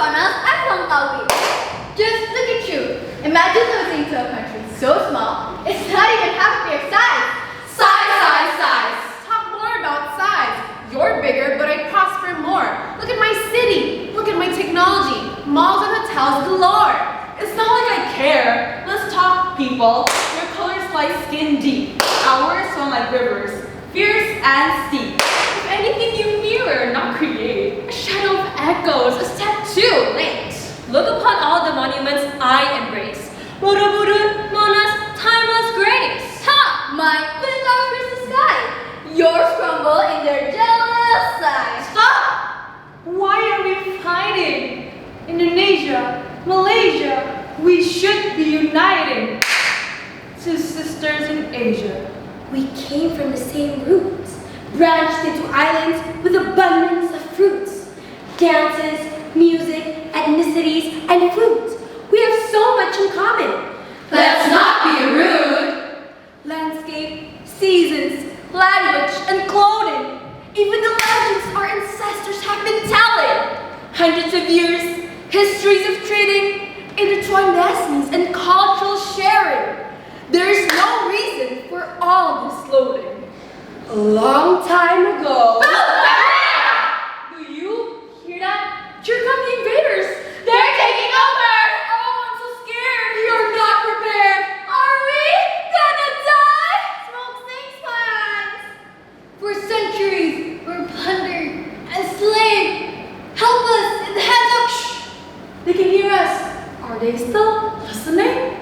panas and Langkawi. Just look at you. Imagine losing to a country so small, it's not even half of your size. Size. Talk more about size. You're bigger, but I prosper more. Look at my city. Look at my technology. Malls and hotels galore. It's not like I care. Let's talk, people. Your colors lie skin deep. Ours swim like rivers, fierce and steep. If anything, you mirror, not create. A shadow of echoes, a step too late. Look upon all the monuments I embrace. Borobudur, Monas, timeless grace. Ha! Mine couldn't outreach the sky. Yours crumble in their jealous eyes. Stop! Why are we fighting? Indonesia, Malaysia, we should be uniting. Two sisters in Asia. We came from the same roots, branched into islands with abundance of fruits, dances, music, ethnicities, and food. We have so much in common. Let's not be rude. Landscape, seasons, language, and clothing. Even the legends our ancestors have been telling. Hundreds of years, histories of trading, intertwined destinies, and cultural sharing. There is no reason for all this loading. A long time ago. Do you hear that? Here come the invaders. They're taking over. Oh, I'm so scared. You're not prepared. Are we gonna die? Smoke things plans. For centuries, we're plundered, enslaved, helpless in the hands of. Shh! They can hear us. Are they still listening?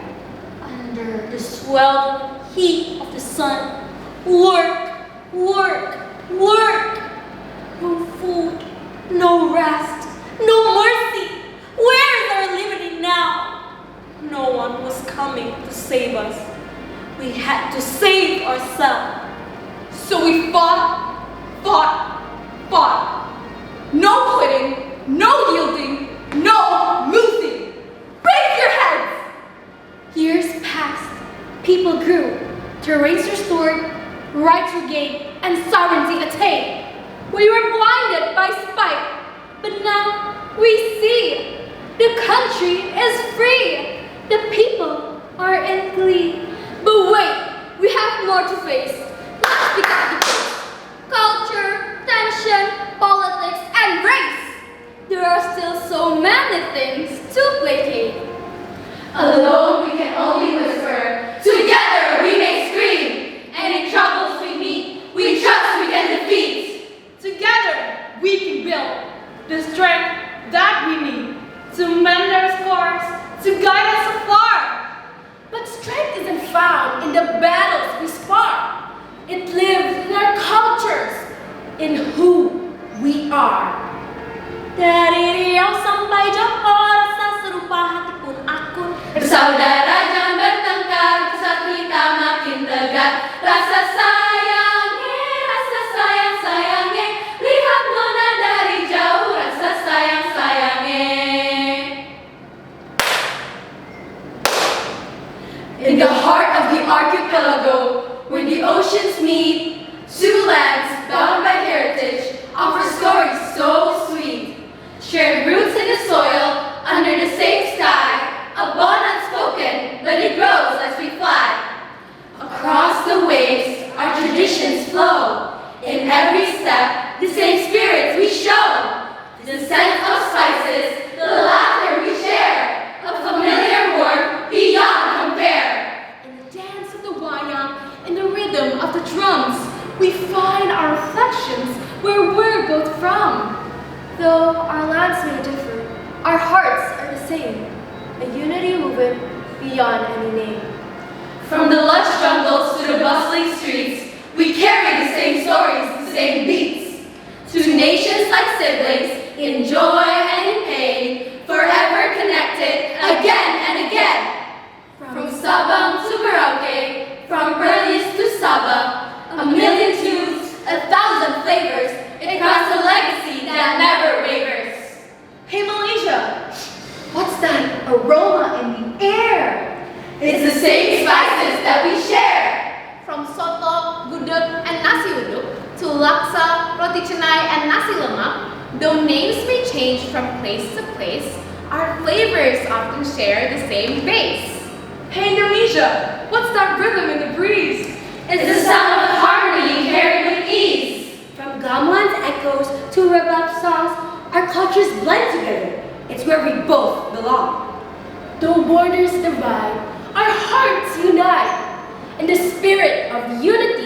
Under the swell heat of the sun, work. No food, no rest, no mercy. Where is our liberty now? No one was coming to save us. We had to save ourselves. So we fought. No quitting, no yielding, no losing. Raise your heads! Years passed, people grew, terrains restored, rights regained, and sovereignty attained. We were blinded by spite, but now we see. The country is free. The people are in glee. But wait, we have more to face. Let's pick up the pace. Culture, tension, politics, and race. There are still so many things to placate. Alone we can only whisper. Together we may scream. Any troubles we meet, we trust we can defeat. Together we can build the strength that we need to mend our scars, to guide us afar. But strength isn't found in the battles we spar. It lives in our cultures, in who we are. Dari Riau sampai Joko, rasa serupa hati pun akun. Bersaudara jangan bertengkar, saat kita makin tegar. Rasa sayangnya, lihat Nona dari jauh. Rasa sayangnya. In the heart of the archipelago, where the oceans meet, two lands bound by heritage offer stories so sweet. Shared roots in the soil, under the same sky, a bond unspoken, but it grows as we fly. Across the waves, our traditions flow. In every step, the same spirits we show. The scent of spices, the laughter we share, a familiar warmth beyond compare. In the dance of the wayang, in the rhythm of the drums, we find our reflections where we're both from. Though our lands may differ, our hearts are the same. A unity woven beyond any name. From the lush jungles to the bustling streets, we carry the same stories, the same beats. Two nations like siblings, in joy and in pain, forever connected again and again. From Sabang to Merauke, from Perlis to Sabah, a million tunes, 1,000 flavors, it crafts a legacy that never wavers. Hey Malaysia, what's that aroma in the air? It's the same spices that we share. From soto, gudeg, and nasi uduk to laksa, roti canai, and nasi lemak, Though names may change from place to place, our flavors often share the same base. Hey Indonesia, what's that rhythm in the breeze? It's the sound of harmony carried with ease. From gamelan's echoes to rebab songs, our cultures blend together. It's where we both belong. Though borders divide, our hearts unite. In the spirit of unity